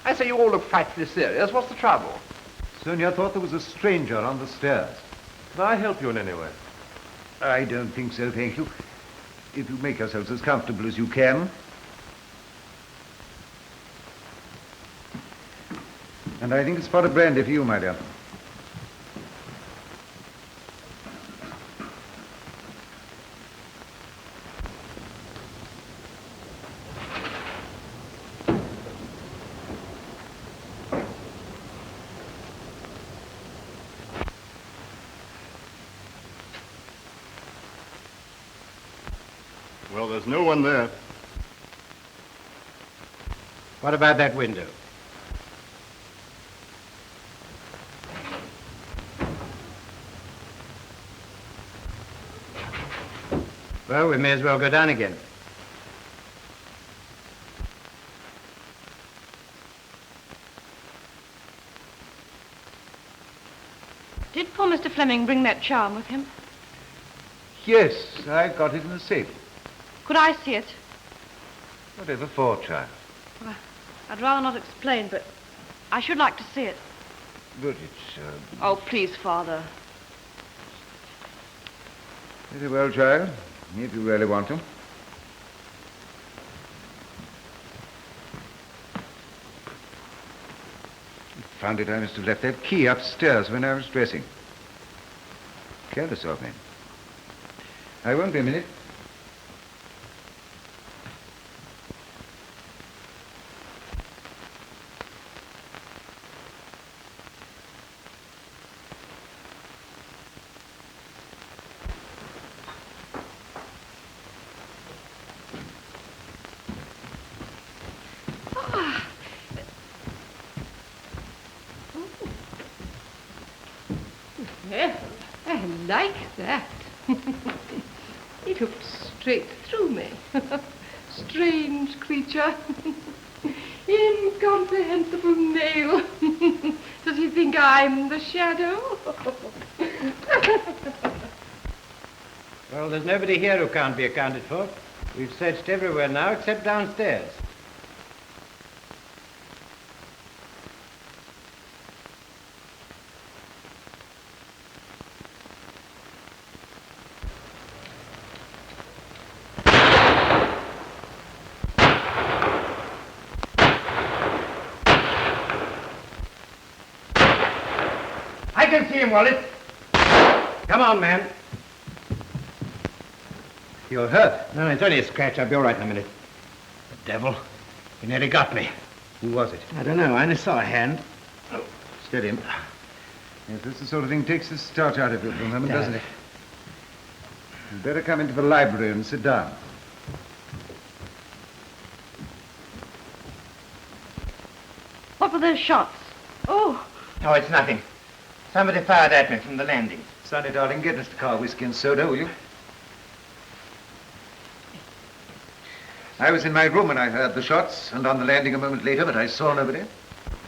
I say you all look frightfully serious. What's the trouble? Sonia thought there was a stranger on the stairs. Can I help you in any way? I don't think so, thank you. If you make yourselves as comfortable as you can. And I think it's pot of brandy for you, my dear. Well, there's no one there. What about that window? Well, we may as well go down again. Did poor Mr. Fleming bring that charm with him? Yes, I've got it in the safe. Could I see it? Whatever for, child? Well, I'd rather not explain, but I should like to see it. But it's, Oh, please, Father. Very well, child, if you really want to. Found it I must have left that key upstairs when I was dressing. Careless of me. I won't be a minute. Well, I like that. It looked straight through me. Strange creature. Incomprehensible male. Does he think I'm the shadow? Well, there's nobody here who can't be accounted for. We've searched everywhere now except downstairs. I can see him, Wallace. Come on, man. You're hurt. No, it's only a scratch. I'll be all right in a minute. The devil. He nearly got me. Who was it? I don't know. I only saw a hand. Oh, steady him. Yes, that's the sort of thing takes the starch out of you for a moment, doesn't it? You'd better come into the library and sit down. What were those shots? Oh, Oh, it's nothing. Somebody fired at me from the landing. Sonny, darling, get Mr. Carr whiskey and soda, will you? I was in my room when I heard the shots, and on the landing a moment later, but I saw nobody.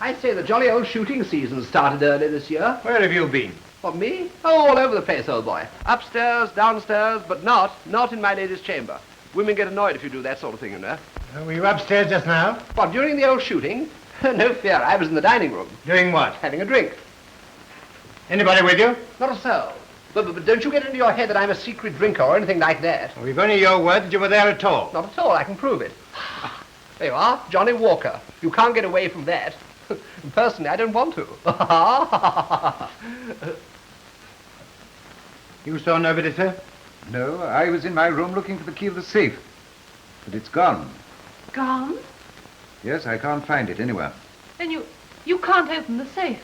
I say the jolly old shooting season started early this year. Where have you been? What, me? Oh, all over the place, old boy. Upstairs, downstairs, but not in my lady's chamber. Women get annoyed if you do that sort of thing, you know. Were you upstairs just now? What, during the old shooting? No fear, I was in the dining room. Doing what? Having a drink. Anybody with you? Not a soul. But don't you get into your head that I'm a secret drinker or anything like that. We've only your word that you were there at all. Not at all, I can prove it. There you are, Johnny Walker. You can't get away from that. Personally, I don't want to. You saw nobody, sir? No, I was in my room looking for the key of the safe. But it's gone. gone? Yes, I can't find it anywhere. Then you can't open the safe.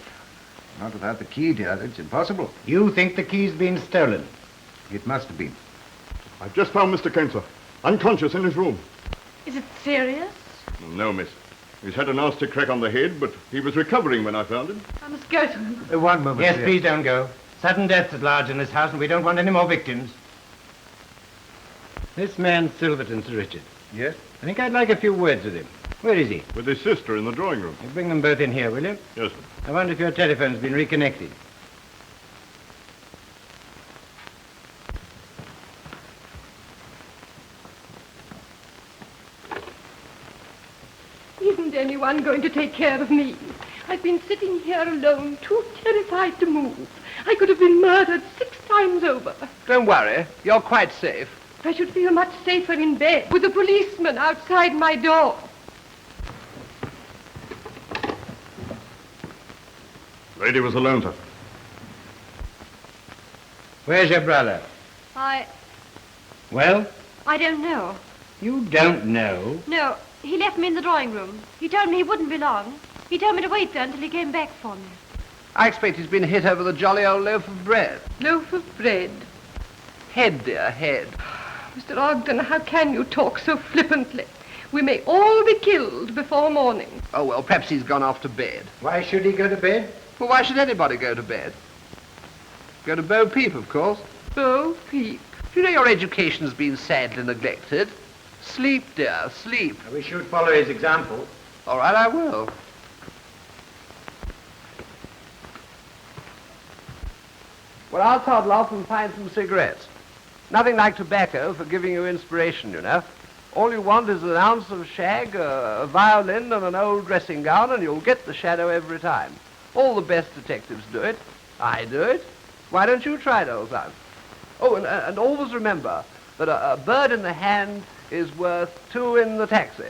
Not without the key, dear. It's impossible. You think the key's been stolen? It must have been. I've just found Mr. Kensler, unconscious in his room. Is it serious? No, miss. He's had a nasty crack on the head, but he was recovering when I found him. I must go to him. One moment, Yes, dear. please don't go. Sudden deaths at large in this house, and we don't want any more victims. This man Silverton, Sir Richard. Yes? I think I'd like a few words with him. Where is he? With his sister in the drawing room. You bring them both in here, will you? Yes, sir. I wonder if your telephone's been reconnected. Isn't anyone going to take care of me? I've been sitting here alone, too terrified to move. I could have been murdered 6 times over. Don't worry, you're quite safe. I should feel much safer in bed with a policeman outside my door. Lady was alone, sir. Where's your brother? Well? I don't know. You don't know? No, he left me in the drawing room. He told me he wouldn't be long. He told me to wait there until he came back for me. I expect he's been hit over the jolly old loaf of bread. Loaf of bread. Head, dear, head. Mr. Ogden, how can you talk so flippantly? We may all be killed before morning. Oh, well, perhaps he's gone off to bed. Why should he go to bed? Well, why should anybody go to bed? Go to Bo Peep, of course. Bo Peep. You know your education's been sadly neglected. Sleep, dear, sleep. We should follow his example. All right, I will. Well, I'll toddle off and find some cigarettes. Nothing like tobacco for giving you inspiration, you know. All you want is an ounce of shag, a violin, and an old dressing gown, and you'll get the shadow every time. All the best detectives do it. I do it. Why don't you try it, old son? Oh, and always remember that a bird in the hand is worth 2 in the taxi.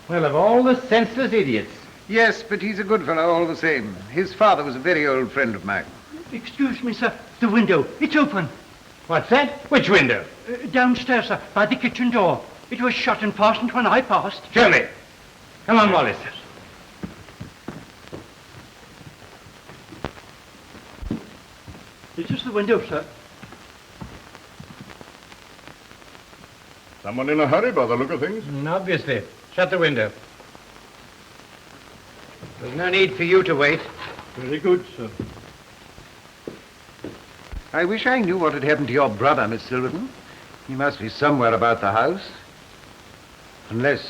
Well, of all the senseless idiots. Yes, but he's a good fellow all the same. His father was a very old friend of mine. Excuse me, sir. The window. It's open. What's that? Which window? Downstairs, sir, by the kitchen door. It was shut and fastened when I passed. Show me. Come on, Wallace. This is the window, sir. Someone in a hurry by the look of things. Obviously. Shut the window. There's no need for you to wait. Very good, sir. I wish I knew what had happened to your brother, Miss Silverton. He must be somewhere about the house. Unless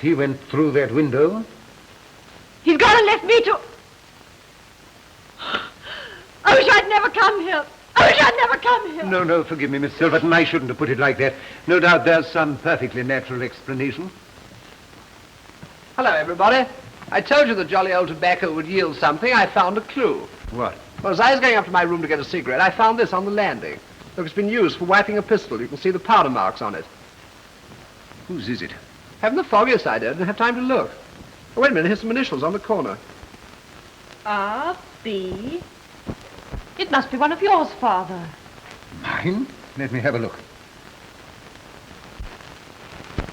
he went through that window. He's gone and left me to... I wish I'd never come here. I wish I'd never come here. No, forgive me, Miss Silverton. I shouldn't have put it like that. No doubt there's some perfectly natural explanation. Hello, everybody. I told you the jolly old tobacco would yield something. I found a clue. What? Well, as I was going up to my room to get a cigarette, I found this on the landing. Look, it's been used for wiping a pistol. You can see the powder marks on it. Whose is it? Haven't the foggiest idea. Didn't have time to look. Oh, wait a minute. Here's some initials on the corner. R.B. It must be one of yours, Father. Mine? Let me have a look.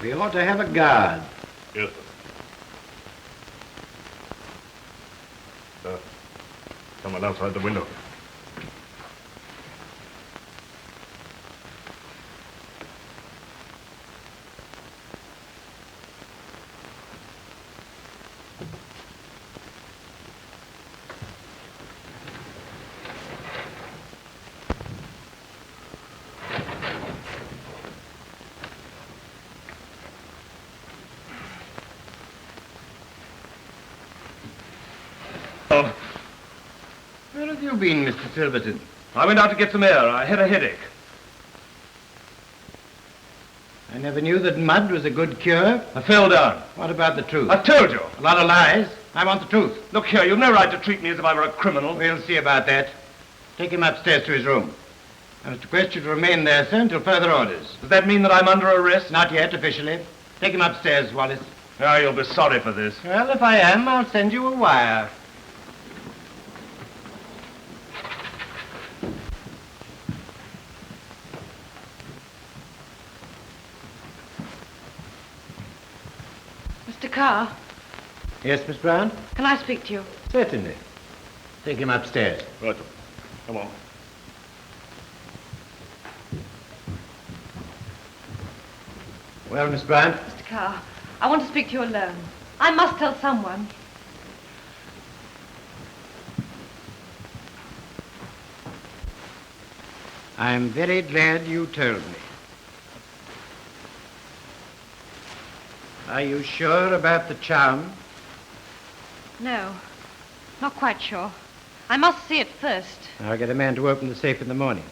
We ought to have a guard. Yes, sir. Someone outside the window. Where have you been, Mr. Silverton? I went out to get some air. I had a headache. I never knew that mud was a good cure. I fell down. What about the truth? I told you. A lot of lies. I want the truth. Look here, you've no right to treat me as if I were a criminal. We'll see about that. Take him upstairs to his room. I was to request you to remain there, sir, until further orders. Does that mean that I'm under arrest? Not yet, officially. Take him upstairs, Wallace. Ah, you'll be sorry for this. Well, if I am, I'll send you a wire. Mr. Carr, Yes, Miss Brown? can I speak to you? Certainly. Take him upstairs. Right. Come on. Well, Miss Brown? Mr. Carr, I want to speak to you alone. I must tell someone. I'm very glad you told me. Are you sure about the charm? No, not quite sure. I must see it first. I'll get a man to open the safe in the morning.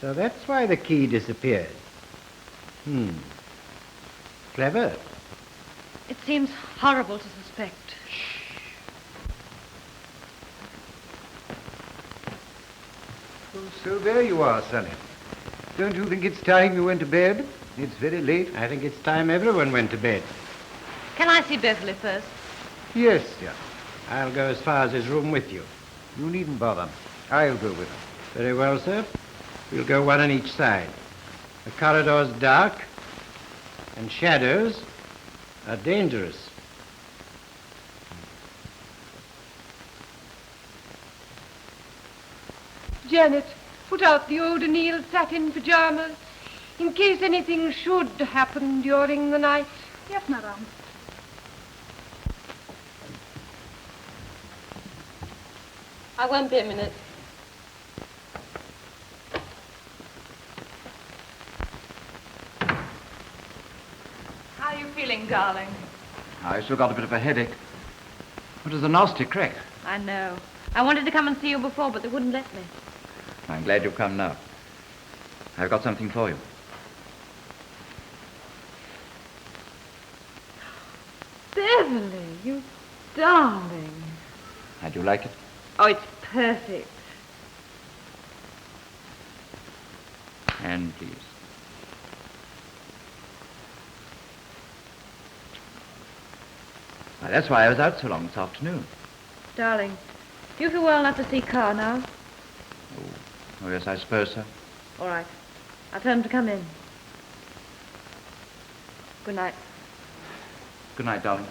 So that's why the key disappeared. Clever. It seems horrible to suspect. Oh, so there you are, Sonny. Don't you think it's time you went to bed? It's very late. I think it's time everyone went to bed. Can I see Beverly first? Yes, dear. I'll go as far as his room with you. You needn't bother. I'll go with him. Very well, sir. We'll go one on each side. The corridor's dark, and shadows are dangerous. Janet, put out the old O'Neill satin pajamas in case anything should happen during the night. Yes, madam. I won't be a minute. How are you feeling, darling? I still got a bit of a headache. What is a nasty crack? I know. I wanted to come and see you before, but they wouldn't let me. I'm glad you've come now. I've got something for you. Beverly, you darling. How'd you like it? Oh, it's perfect. And please. Why, that's why I was out so long this afternoon. Darling, do you feel well enough to see Carr now? Oh, yes, I suppose so. All right. I'll tell him to come in. Good night. Good night, darling.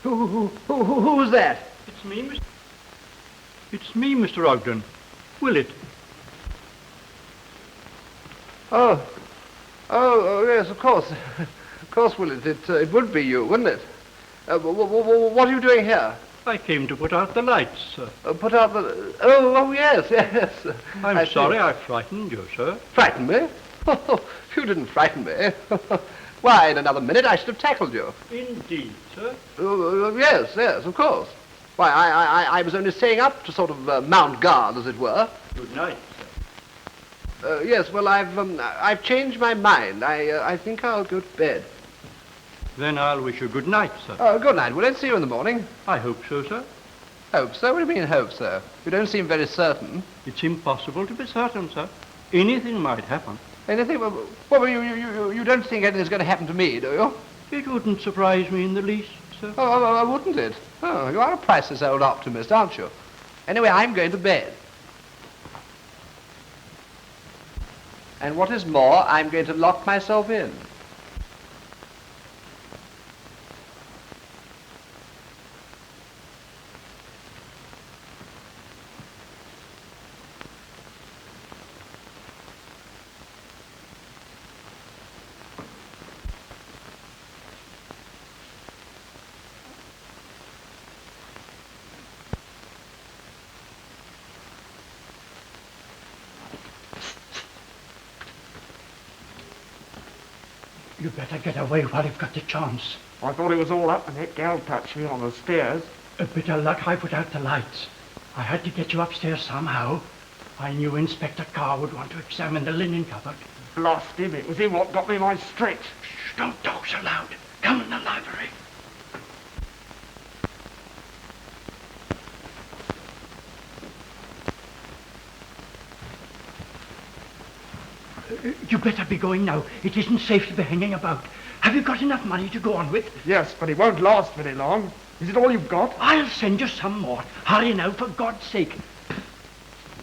Who's that? It's me, Mr. Ogden. Will it? Oh, yes, of course. Of course, Willett. It would be you, wouldn't it? What are you doing here? I came to put out the lights, sir. Put out the... Oh, yes, yes. I'm sorry I frightened you, sir. Frightened me? You didn't frighten me. Why, in another minute I should have tackled you. Indeed, sir. Yes, of course. Why, I was only staying up to sort of mount guard, as it were. Good night, sir. Yes, well, I've changed my mind. I think I'll go to bed. Then I'll wish you good night, sir. Good night. Will I see you in the morning? I hope so, sir. Hope so? What do you mean, hope so? You don't seem very certain. It's impossible to be certain, sir. Anything might happen. Anything? Well, you don't think anything's going to happen to me, do you? It wouldn't surprise me in the least, sir. Oh, wouldn't it? Oh, you are a priceless old optimist, aren't you? Anyway, I'm going to bed. And what is more, I'm going to lock myself in. You better get away while you've got the chance. I thought it was all up and that gal touched me on the stairs. A bit of luck I put out the lights. I had to get you upstairs somehow. I knew Inspector Carr would want to examine the linen cupboard. Blast him, it was him what got me my stretch. Shh, don't talk so loud. Come in the library. You better be going now. It isn't safe to be hanging about. Have you got enough money to go on with? Yes, but it won't last very long. Is it all you've got? I'll send you some more. Hurry now, for God's sake.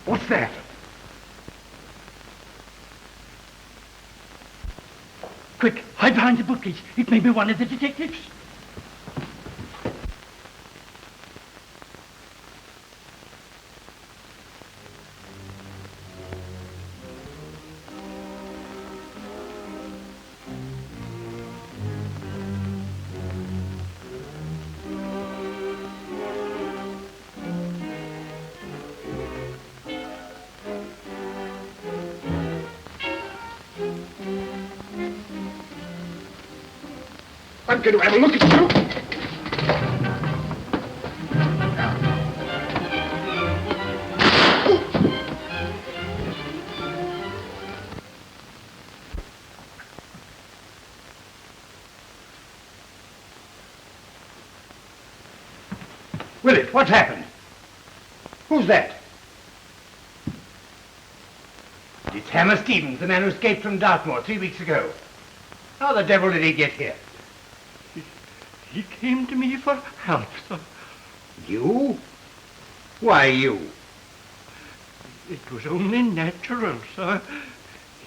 What's that? Quick, hide behind the bookcase. It may be one of the detectives. I'm going to have a look at you. Willet, what's happened? Who's that? It's Hammer Stevens, the man who escaped from Dartmoor 3 weeks ago. How the devil did he get here? He came to me for help, sir. You? Why you? It was only natural, sir.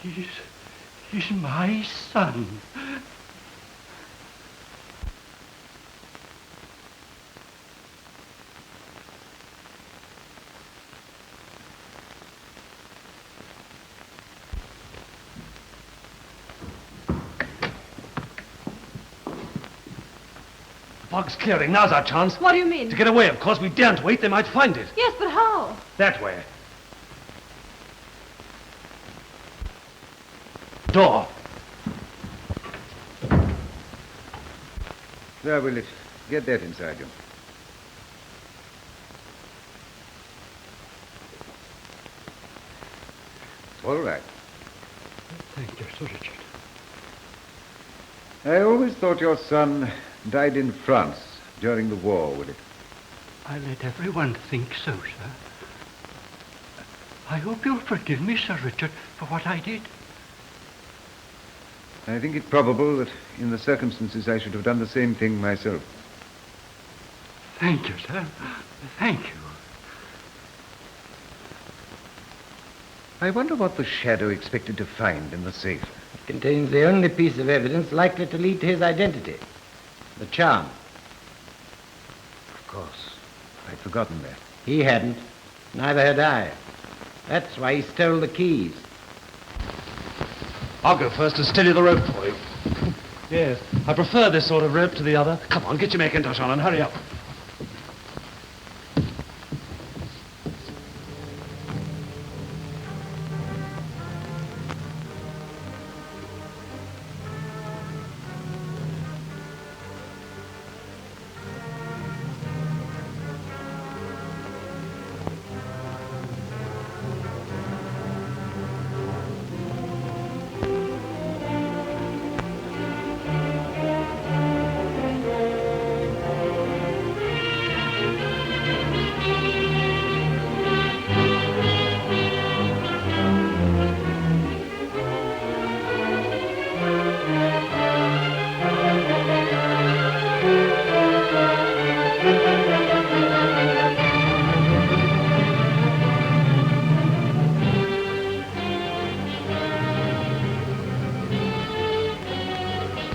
He's my son. Fog's clearing. Now's our chance. What do you mean? To get away, of course. We daren't wait. They might find it. Yes, but how? That way. Door. There, Willet. Get that inside you. All right. Thank you, Sir Richard. I always thought your son died in France during the war, Willet. I let everyone think so, sir. I hope you'll forgive me, Sir Richard, for what I did. I think it probable that in the circumstances I should have done the same thing myself. Thank you, sir. Thank you. I wonder what the Shadow expected to find in the safe. It contains the only piece of evidence likely to lead to his identity. The charm. Of course. I'd forgotten that. He hadn't. Neither had I. That's why he stole the keys. I'll go first and steady the rope for you. Yes, I prefer this sort of rope to the other. Come on, get your Macintosh on and hurry up.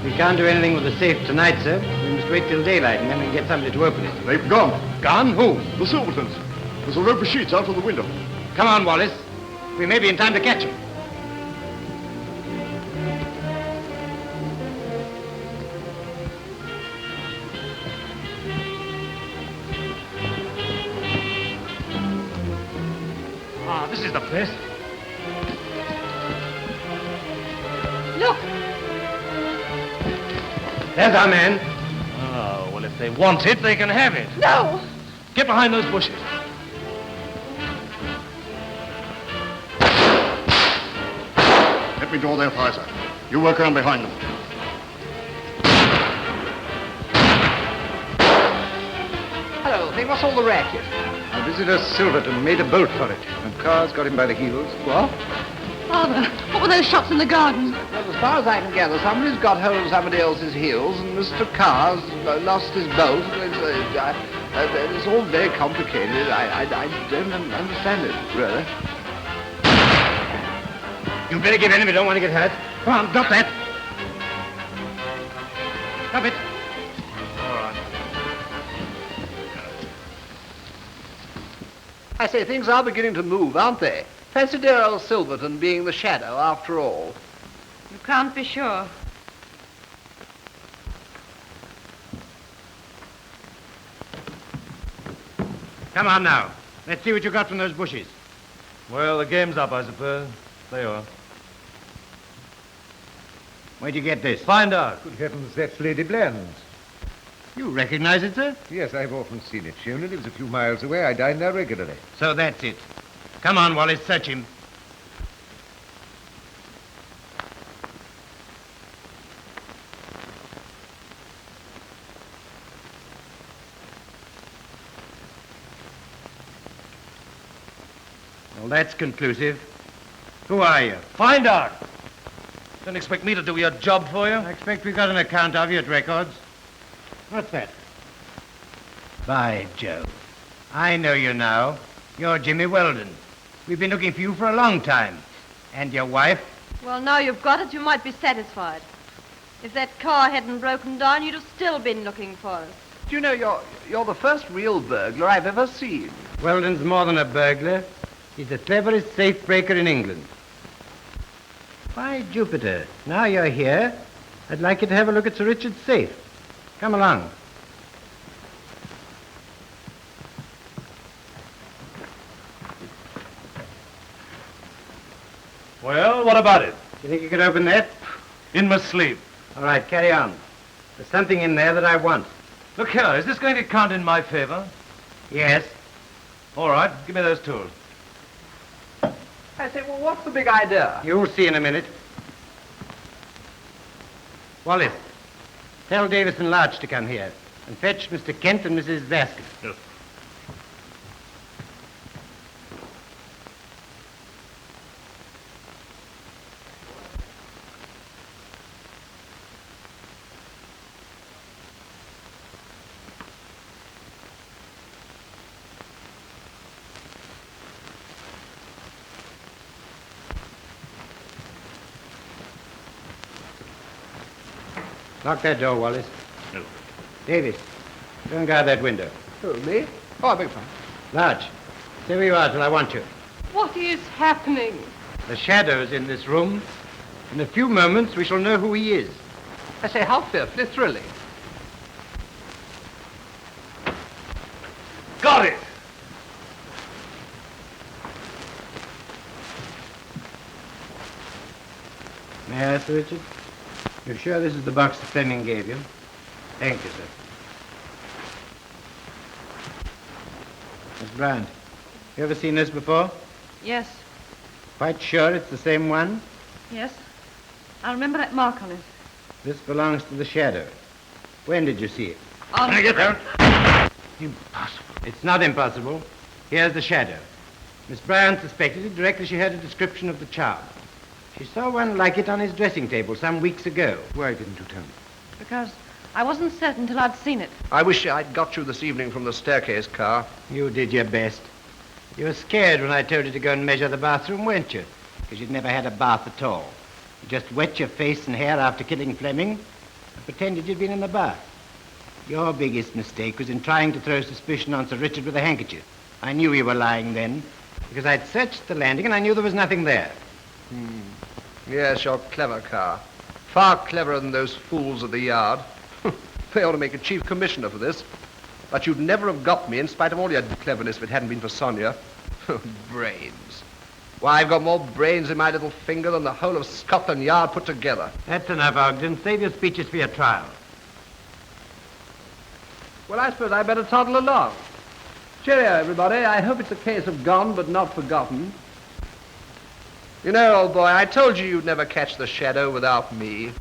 We can't do anything with the safe tonight, sir. We must wait till daylight and then we can get somebody to open it. They've gone. Gone? Who? The Silvertons. There's a rope of sheets out of the window. Come on, Wallace. We may be in time to catch him. Ah, this is the place. Look! There's our man. Oh, well, if they want it, they can have it. No! Get behind those bushes. Let me draw their fire, sir. You work around behind them. Hello, thing, what's all the racket? Our visitor Silverton made a bolt for it, and Carr's got him by the heels. What? Father, what were those shots in the garden? Well, as far as I can gather, somebody's got hold of somebody else's heels, and Mr. Carr's lost his bolt. It's all very complicated. I don't understand it, really. You better give in if you don't want to get hurt. Come on, drop that. Drop it. All right. I say, things are beginning to move, aren't they? Fancy dear old Silverton being the Shadow, after all. You can't be sure. Come on now. Let's see what you got from those bushes. Well, the game's up, I suppose. There you are. Where'd you get this? Find out. Good heavens, that's Lady Bland's. You recognize it, sir? Yes, I've often seen it. She only lives a few miles away. I dine there regularly. So that's it. Come on, Wallace, search him. Well, that's conclusive. Who are you? Find out. Don't expect me to do your job for you. I expect we got an account of you at records. What's that? By Jove. I know you now. You're Jimmy Weldon. We've been looking for you for a long time. And your wife? Well, now you've got it, you might be satisfied. If that car hadn't broken down, you'd have still been looking for us. Do you know, you're the first real burglar I've ever seen. Weldon's more than a burglar. He's the cleverest safe breaker in England. By Jupiter, now you're here, I'd like you to have a look at Sir Richard's safe. Come along. Well, what about it? You think you could open that? In my sleep. All right, carry on. There's something in there that I want. Look here, is this going to count in my favor? Yes. All right, give me those tools. I say, well, what's the big idea? You'll see in a minute. Wallace, tell Davis and Larch to come here and fetch Mr. Kent and Mrs. Vasquez. Yes. Lock that door, Wallace. No. Davis, go and guard that window. Who, me? Oh, I beg your pardon. Larch, stay where you are till I want you. What is happening? The shadow's in this room. In a few moments, we shall know who he is. I say, how fearfully thrilling. Got it! May I ask, Richard? You're sure this is the box that Fleming gave you? Thank you, sir. Miss Bryant, you ever seen this before? Yes, Quite sure it's the same one? yes. I remember that mark on it. This belongs to the shadow. When did you see it? On... Can I get down? Impossible. It's not impossible. Here's the shadow. Miss Bryant suspected it directly she heard a description of the charm. She saw one like it on his dressing table some weeks ago. Why didn't you tell me? Because I wasn't certain till I'd seen it. I wish I'd got you this evening from the staircase car. You did your best. You were scared when I told you to go and measure the bathroom, weren't you? Because you'd never had a bath at all. You just wet your face and hair after killing Fleming and pretended you'd been in the bath. Your biggest mistake was in trying to throw suspicion on Sir Richard with a handkerchief. I knew you were lying then, because I'd searched the landing and I knew there was nothing there. Yes, you're clever, Carr. Far cleverer than those fools at the Yard. They ought to make a chief commissioner for this. But you'd never have got me in spite of all your cleverness if it hadn't been for Sonia. Brains. Why, I've got more brains in my little finger than the whole of Scotland Yard put together. That's enough, Ogden. Save your speeches for your trial. Well, I suppose I'd better toddle along. Cheerio, everybody. I hope it's a case of gone but not forgotten. You know, old boy, I told you you'd never catch the shadow without me.